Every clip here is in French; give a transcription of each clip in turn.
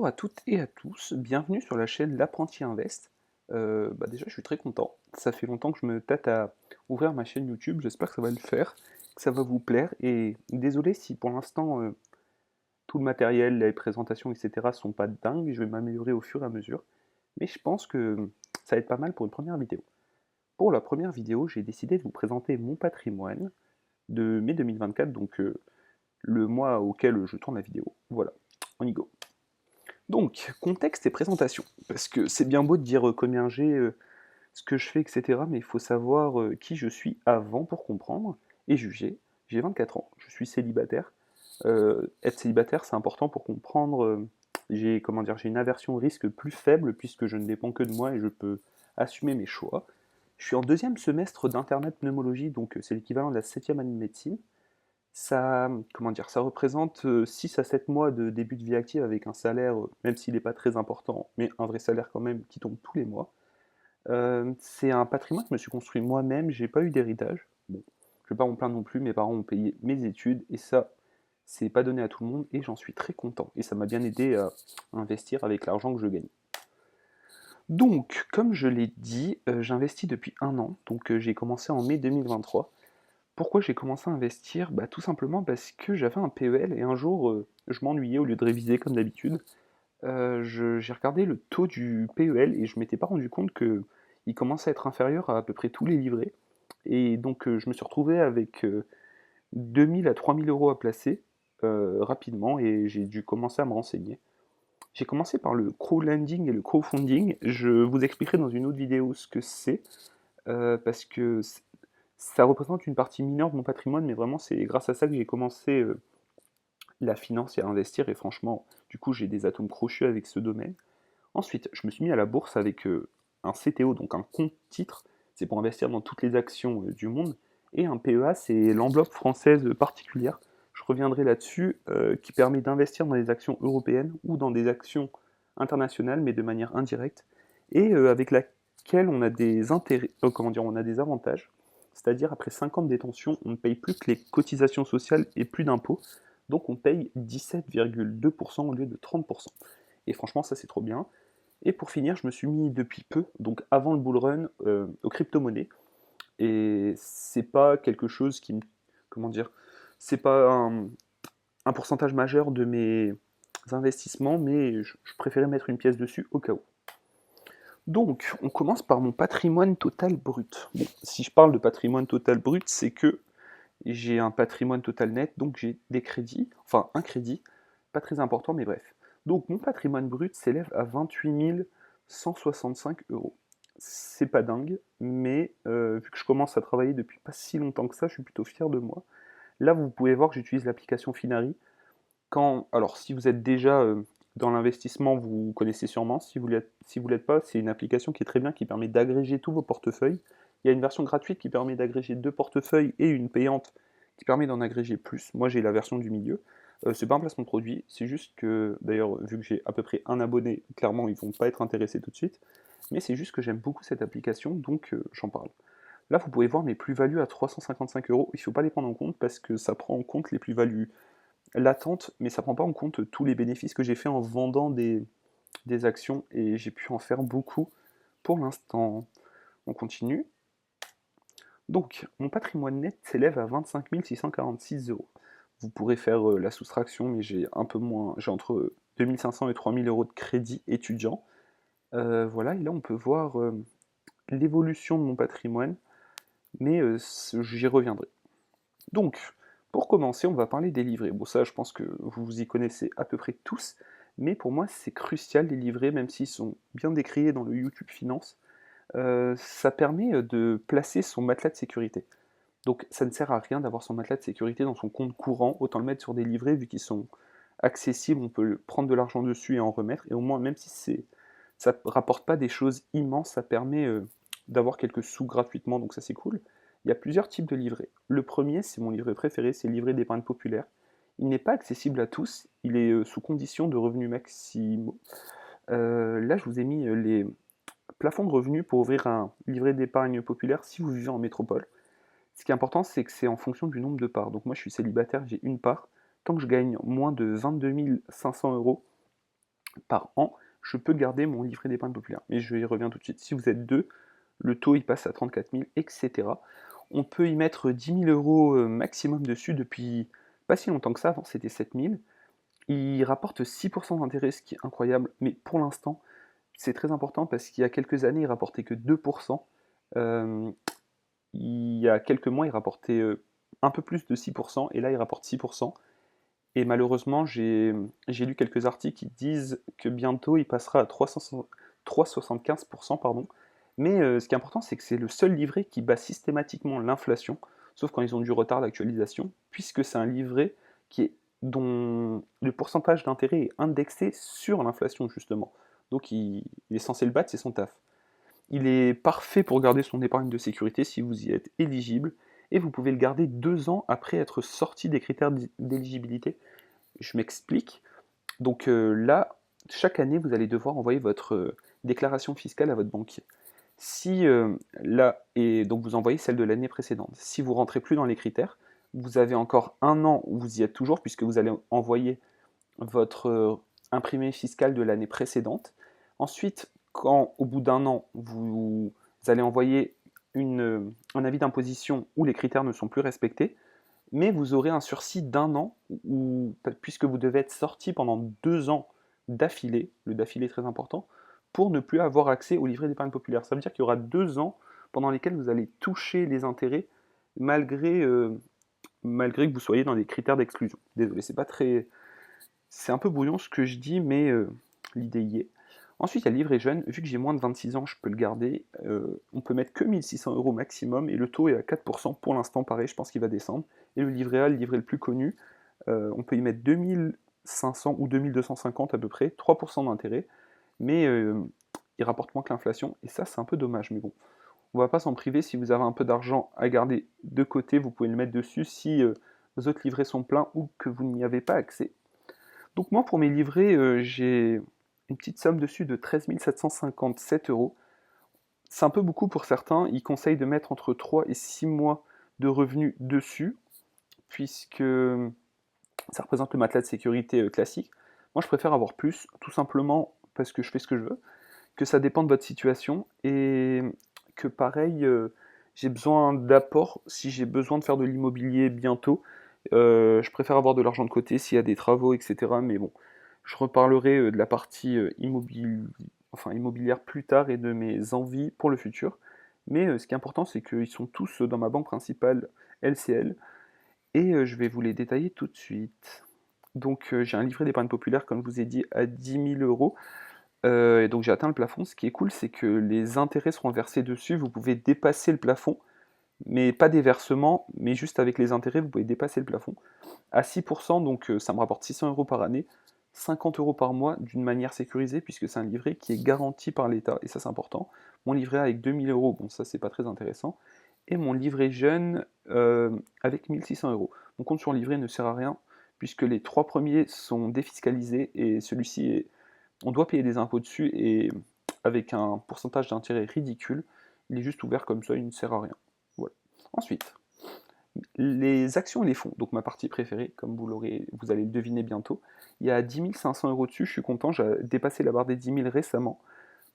Bonjour à toutes et à tous, bienvenue sur la chaîne L'Apprenti Invest. Déjà je suis très content, ça fait longtemps que je me tâte à ouvrir ma chaîne YouTube, j'espère que ça va le faire, que ça va vous plaire, et désolé si pour l'instant tout le matériel, les présentations, etc. sont pas dingues, je vais m'améliorer au fur et à mesure, mais je pense que ça va être pas mal pour une première vidéo. Pour la première vidéo, j'ai décidé de vous présenter mon patrimoine de mai 2024, donc le mois auquel je tourne la vidéo. Voilà, on y go. Donc, contexte et présentation. Parce que c'est bien beau de dire combien j'ai, ce que je fais, etc. Mais il faut savoir qui je suis avant pour comprendre et juger. J'ai 24 ans, je suis célibataire. Être célibataire, c'est important pour comprendre. J'ai une aversion au risque plus faible puisque je ne dépends que de moi et je peux assumer mes choix. Je suis en deuxième semestre d'internat pneumologie, donc c'est l'équivalent de la septième année de médecine. Ça représente 6 à 7 mois de début de vie active avec un salaire, même s'il n'est pas très important, mais un vrai salaire quand même qui tombe tous les mois. C'est un patrimoine que je me suis construit moi-même, j'ai pas eu d'héritage. Bon, je vais pas m'en plaindre non plus, mes parents ont payé mes études et ça, c'est pas donné à tout le monde et j'en suis très content. Et ça m'a bien aidé à investir avec l'argent que je gagne. Donc, comme je l'ai dit, j'investis depuis un an, donc j'ai commencé en mai 2023. Pourquoi j'ai commencé à investir? Bah, tout simplement parce que j'avais un PEL et un jour, je m'ennuyais au lieu de réviser comme d'habitude. J'ai regardé le taux du PEL et je m'étais pas rendu compte que il commençait à être inférieur à peu près tous les livrets. Et donc je me suis retrouvé avec 2000 à 3000 euros à placer rapidement et j'ai dû commencer à me renseigner. J'ai commencé par le crowdlending et le crowdfunding. Je vous expliquerai dans une autre vidéo ce que c'est parce que ça représente une partie mineure de mon patrimoine, mais vraiment c'est grâce à ça que j'ai commencé la finance et à investir, et franchement, du coup j'ai des atomes crochus avec ce domaine. Ensuite, je me suis mis à la bourse avec un CTO, donc un compte titre, c'est pour investir dans toutes les actions du monde, et un PEA, c'est l'enveloppe française particulière, je reviendrai là-dessus, qui permet d'investir dans les actions européennes ou dans des actions internationales, mais de manière indirecte, et avec laquelle on a des intérêts, on a des avantages, c'est-à-dire après 5 ans de détention, on ne paye plus que les cotisations sociales et plus d'impôts, donc on paye 17,2% au lieu de 30%. Et franchement, ça c'est trop bien. Et pour finir, je me suis mis depuis peu, donc avant le bull run, aux crypto-monnaies. Et c'est pas quelque chose qui me. Comment dire? C'est pas un pourcentage majeur de mes investissements, mais je préférais mettre une pièce dessus au cas où. Donc, on commence par mon patrimoine total brut. Bon, si je parle de patrimoine total brut, c'est que j'ai un patrimoine total net, donc j'ai des crédits, enfin un crédit, pas très important, mais bref. Donc mon patrimoine brut s'élève à 28 165 euros. C'est pas dingue, mais vu que je commence à travailler depuis pas si longtemps que ça, je suis plutôt fier de moi. Là, vous pouvez voir que j'utilise l'application Finari. Alors, si vous êtes déjà dans l'investissement, vous connaissez sûrement. Si vous l'êtes pas, c'est une application qui est très bien, qui permet d'agréger tous vos portefeuilles. Il y a une version gratuite qui permet d'agréger 2 portefeuilles et une payante qui permet d'en agréger plus. Moi, j'ai la version du milieu. C'est pas un placement de produit, c'est juste que, d'ailleurs, vu que j'ai à peu près un abonné, clairement, ils vont pas être intéressés tout de suite. Mais c'est juste que j'aime beaucoup cette application, donc j'en parle. Là, vous pouvez voir mes plus-values à 355 euros. Il ne faut pas les prendre en compte parce que ça prend en compte les plus-values latentes, mais ça prend pas en compte tous les bénéfices que j'ai fait en vendant des actions et j'ai pu en faire beaucoup pour l'instant. On continue. Donc, mon patrimoine net s'élève à 25 646 euros. Vous pourrez faire la soustraction, mais j'ai un peu moins, j'ai entre 2500 et 3000 euros de crédit étudiant. Voilà, et là on peut voir l'évolution de mon patrimoine, mais j'y reviendrai. Donc, pour commencer, on va parler des livrets. Bon, ça, je pense que vous y connaissez à peu près tous, mais pour moi, c'est crucial, les livrets, même s'ils sont bien décriés dans le YouTube Finance. Ça permet de placer son matelas de sécurité. Donc, ça ne sert à rien d'avoir son matelas de sécurité dans son compte courant, autant le mettre sur des livrets, vu qu'ils sont accessibles, on peut prendre de l'argent dessus et en remettre, et au moins, même si ça ne rapporte pas des choses immenses, ça permet d'avoir quelques sous gratuitement, donc ça c'est cool. Il y a plusieurs types de livrets. Le premier, c'est mon livret préféré, c'est le livret d'épargne populaire. Il n'est pas accessible à tous, il est sous condition de revenus maximaux. Là, je vous ai mis les plafonds de revenus pour ouvrir un livret d'épargne populaire si vous vivez en métropole. Ce qui est important, c'est que c'est en fonction du nombre de parts. Donc moi, je suis célibataire, j'ai une part. Tant que je gagne moins de 22 500 euros, par an, je peux garder mon livret d'épargne populaire. Mais je y reviens tout de suite. Si vous êtes deux, le taux il passe à 34 000, etc. On peut y mettre 10 000 euros maximum dessus depuis pas si longtemps que ça, avant c'était 7 000. Il rapporte 6% d'intérêt, ce qui est incroyable, mais pour l'instant, c'est très important parce qu'il y a quelques années, il rapportait que 2%. Euh, il y a quelques mois, il rapportait un peu plus de 6%, et là, il rapporte 6%. Et malheureusement, j'ai lu quelques articles qui disent que bientôt, il passera à 3,75%, pardon. Mais ce qui est important, c'est que c'est le seul livret qui bat systématiquement l'inflation, sauf quand ils ont du retard d'actualisation, puisque c'est un livret dont le pourcentage d'intérêt est indexé sur l'inflation, justement. Donc il est censé le battre, c'est son taf. Il est parfait pour garder son épargne de sécurité si vous y êtes éligible, et vous pouvez le garder 2 ans après être sorti des critères d'éligibilité. Je m'explique. Donc là, chaque année, vous allez devoir envoyer votre déclaration fiscale à votre banquier. Si là, et donc vous envoyez celle de l'année précédente. Si vous rentrez plus dans les critères, vous avez encore un an où vous y êtes toujours, puisque vous allez envoyer votre imprimé fiscal de l'année précédente. Ensuite, quand au bout d'un an, vous allez envoyer un avis d'imposition où les critères ne sont plus respectés, mais vous aurez un sursis d'un an, puisque vous devez être sorti pendant 2 ans d'affilée, le d'affilée est très important, pour ne plus avoir accès au livret d'épargne populaire. Ça veut dire qu'il y aura 2 ans pendant lesquels vous allez toucher les intérêts malgré que vous soyez dans les critères d'exclusion. Désolé, c'est un peu brouillon ce que je dis, mais l'idée y est. Ensuite, il y a le livret jeune. Vu que j'ai moins de 26 ans, je peux le garder. On peut mettre que 1600 euros maximum et le taux est à 4% pour l'instant. Pareil, je pense qu'il va descendre. Et le livret A, le livret le plus connu, on peut y mettre 2500 ou 2250 à peu près, 3% d'intérêt. Mais il rapporte moins que l'inflation. Et ça, c'est un peu dommage. Mais bon, on va pas s'en priver. Si vous avez un peu d'argent à garder de côté, vous pouvez le mettre dessus si vos autres livrets sont pleins ou que vous n'y avez pas accès. Donc moi, pour mes livrets, j'ai une petite somme dessus de 13 757 euros. C'est un peu beaucoup pour certains. Ils conseillent de mettre entre 3 et 6 mois de revenus dessus, puisque ça représente le matelas de sécurité classique. Moi, je préfère avoir plus, tout simplement parce que je fais ce que je veux, que ça dépend de votre situation, et que pareil, j'ai besoin d'apport si j'ai besoin de faire de l'immobilier bientôt. Je préfère avoir de l'argent de côté s'il y a des travaux, etc. Mais bon, je reparlerai de la partie immobilière plus tard et de mes envies pour le futur. Mais ce qui est important, c'est qu'ils sont tous dans ma banque principale LCL et je vais vous les détailler tout de suite. Donc j'ai un livret d'épargne populaire, comme je vous ai dit, à 10 000 euros. Et donc j'ai atteint le plafond. Ce qui est cool, c'est que les intérêts seront versés dessus. Vous pouvez dépasser le plafond, mais pas des versements, mais juste avec les intérêts, vous pouvez dépasser le plafond. À 6%, donc ça me rapporte 600 euros par année, 50 euros par mois d'une manière sécurisée, puisque c'est un livret qui est garanti par l'État, et ça c'est important. Mon livret A avec 2000 euros, bon ça c'est pas très intéressant. Et mon livret jeune avec 1600 euros. Mon compte sur livret ne sert à rien, puisque les 3 premiers sont défiscalisés, et celui-ci est on doit payer des impôts dessus et avec un pourcentage d'intérêt ridicule. Il est juste ouvert comme ça, il ne sert à rien. Voilà. Ensuite, les actions et les fonds, donc ma partie préférée, comme vous allez le deviner bientôt. Il y a 10 500 euros dessus, je suis content, j'ai dépassé la barre des 10 000 récemment.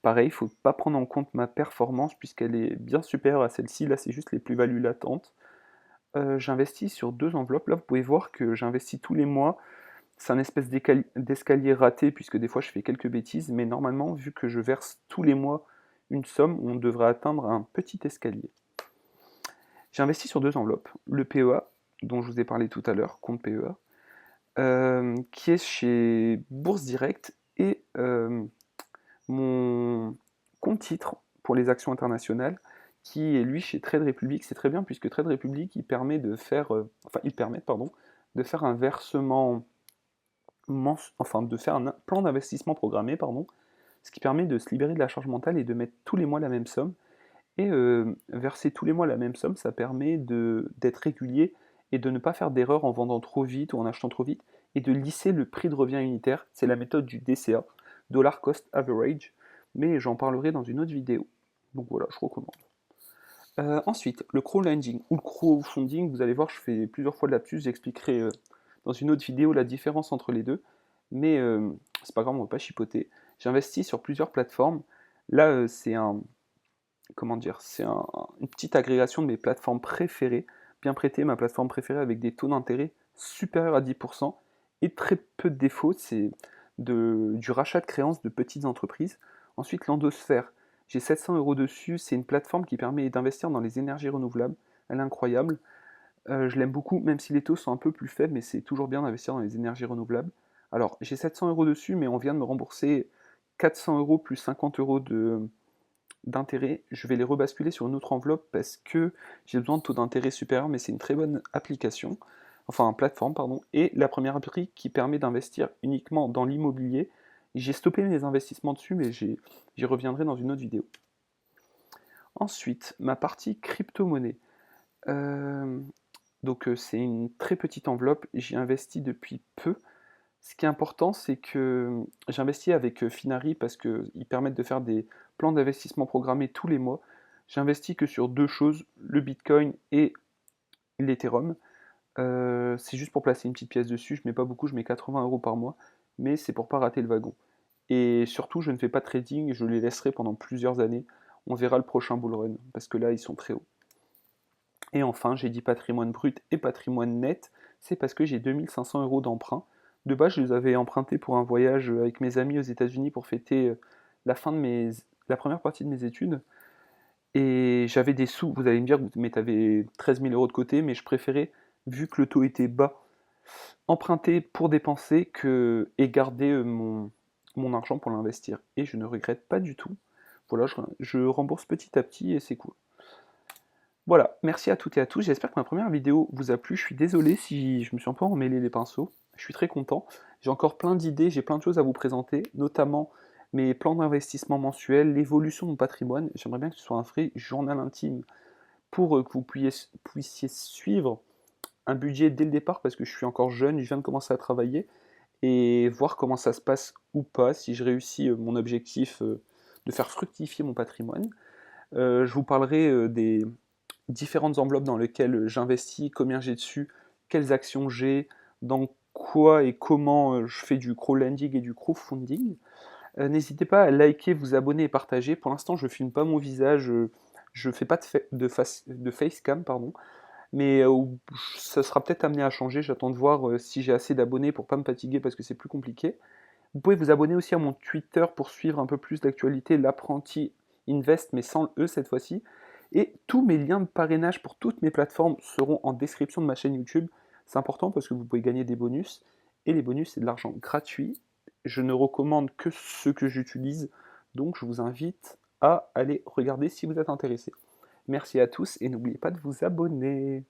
Pareil, il ne faut pas prendre en compte ma performance puisqu'elle est bien supérieure à celle-ci, là c'est juste les plus-values latentes. J'investis sur 2 enveloppes, là vous pouvez voir que j'investis tous les mois. C'est un espèce d'escalier raté, puisque des fois je fais quelques bêtises, mais normalement, vu que je verse tous les mois une somme, on devrait atteindre un petit escalier. J'ai investi sur 2 enveloppes. Le PEA, dont je vous ai parlé tout à l'heure, compte PEA, qui est chez Bourse Direct, et mon compte titre pour les actions internationales, qui est lui chez Trade Republic. C'est très bien, puisque Trade Republic, il permet de faire, de faire un versement de faire un plan d'investissement programmé, pardon, ce qui permet de se libérer de la charge mentale et de mettre tous les mois la même somme. Et verser tous les mois la même somme, ça permet d'être régulier et de ne pas faire d'erreur en vendant trop vite ou en achetant trop vite, et de lisser le prix de revient unitaire. C'est la méthode du DCA, Dollar Cost Average, mais j'en parlerai dans une autre vidéo. Donc voilà, je recommande. Ensuite, le crowdlending ou le crowdfunding, vous allez voir, je fais plusieurs fois de lapsus, j'expliquerai dans une autre vidéo la différence entre les deux. mais c'est pas grave, on va pas chipoter. J'investis sur plusieurs plateformes. Là, c'est comment dire, une petite agrégation de mes plateformes préférées. Bien prêté, ma plateforme préférée avec des taux d'intérêt supérieurs à 10% et très peu de défauts. C'est du rachat de créances de petites entreprises. Ensuite, l'Endosphère. J'ai 700 euros dessus. C'est une plateforme qui permet d'investir dans les énergies renouvelables. Elle est incroyable. Je l'aime beaucoup, même si les taux sont un peu plus faibles, mais c'est toujours bien d'investir dans les énergies renouvelables. Alors, j'ai 700 euros dessus, mais on vient de me rembourser 400 euros plus 50 euros d'intérêt. Je vais les rebasculer sur une autre enveloppe parce que j'ai besoin de taux d'intérêt supérieur, mais c'est une très bonne application, enfin plateforme, pardon, et la première brique qui permet d'investir uniquement dans l'immobilier. J'ai stoppé mes investissements dessus, mais j'y reviendrai dans une autre vidéo. Ensuite, ma partie crypto-monnaie. Donc c'est une très petite enveloppe, j'y investis depuis peu. Ce qui est important, c'est que j'investis avec Finari parce qu'ils permettent de faire des plans d'investissement programmés tous les mois. J'investis que sur deux choses, le Bitcoin et l'Ethereum. C'est juste pour placer une petite pièce dessus, je mets pas beaucoup, je mets 80 euros par mois, mais c'est pour pas rater le wagon. Et surtout, je ne fais pas de trading, je les laisserai pendant plusieurs années. On verra le prochain bull run, parce que là, ils sont très hauts. Et enfin, j'ai dit patrimoine brut et patrimoine net, c'est parce que j'ai 2500 euros d'emprunt. De base, je les avais empruntés pour un voyage avec mes amis aux États-Unis pour fêter la première partie de mes études. Et j'avais des sous, vous allez me dire, mais t'avais 13 000 euros de côté, mais je préférais, vu que le taux était bas, emprunter pour dépenser et garder mon argent pour l'investir. Et je ne regrette pas du tout. Voilà, je rembourse petit à petit et c'est cool. Voilà, merci à toutes et à tous. J'espère que ma première vidéo vous a plu. Je suis désolé si je me suis un peu emmêlé les pinceaux. Je suis très content. J'ai encore plein d'idées, j'ai plein de choses à vous présenter, notamment mes plans d'investissement mensuels, l'évolution de mon patrimoine. J'aimerais bien que ce soit un vrai journal intime pour que vous puissiez suivre un budget dès le départ parce que je suis encore jeune, je viens de commencer à travailler et voir comment ça se passe ou pas, si je réussis mon objectif de faire fructifier mon patrimoine. Je vous parlerai des différentes enveloppes dans lesquelles j'investis, combien j'ai dessus, quelles actions j'ai, dans quoi et comment je fais du crowdlending et du crowdfunding. N'hésitez pas à liker, vous abonner et partager. Pour l'instant, je ne filme pas mon visage, je ne fais pas de facecam, pardon, mais ça sera peut-être amené à changer. J'attends de voir si j'ai assez d'abonnés pour pas me fatiguer parce que c'est plus compliqué. Vous pouvez vous abonner aussi à mon Twitter pour suivre un peu plus d'actualité, l'apprenti Invest, mais sans le E cette fois-ci. Et tous mes liens de parrainage pour toutes mes plateformes seront en description de ma chaîne YouTube. C'est important parce que vous pouvez gagner des bonus. Et les bonus, c'est de l'argent gratuit. Je ne recommande que ceux que j'utilise. Donc je vous invite à aller regarder si vous êtes intéressé. Merci à tous et n'oubliez pas de vous abonner.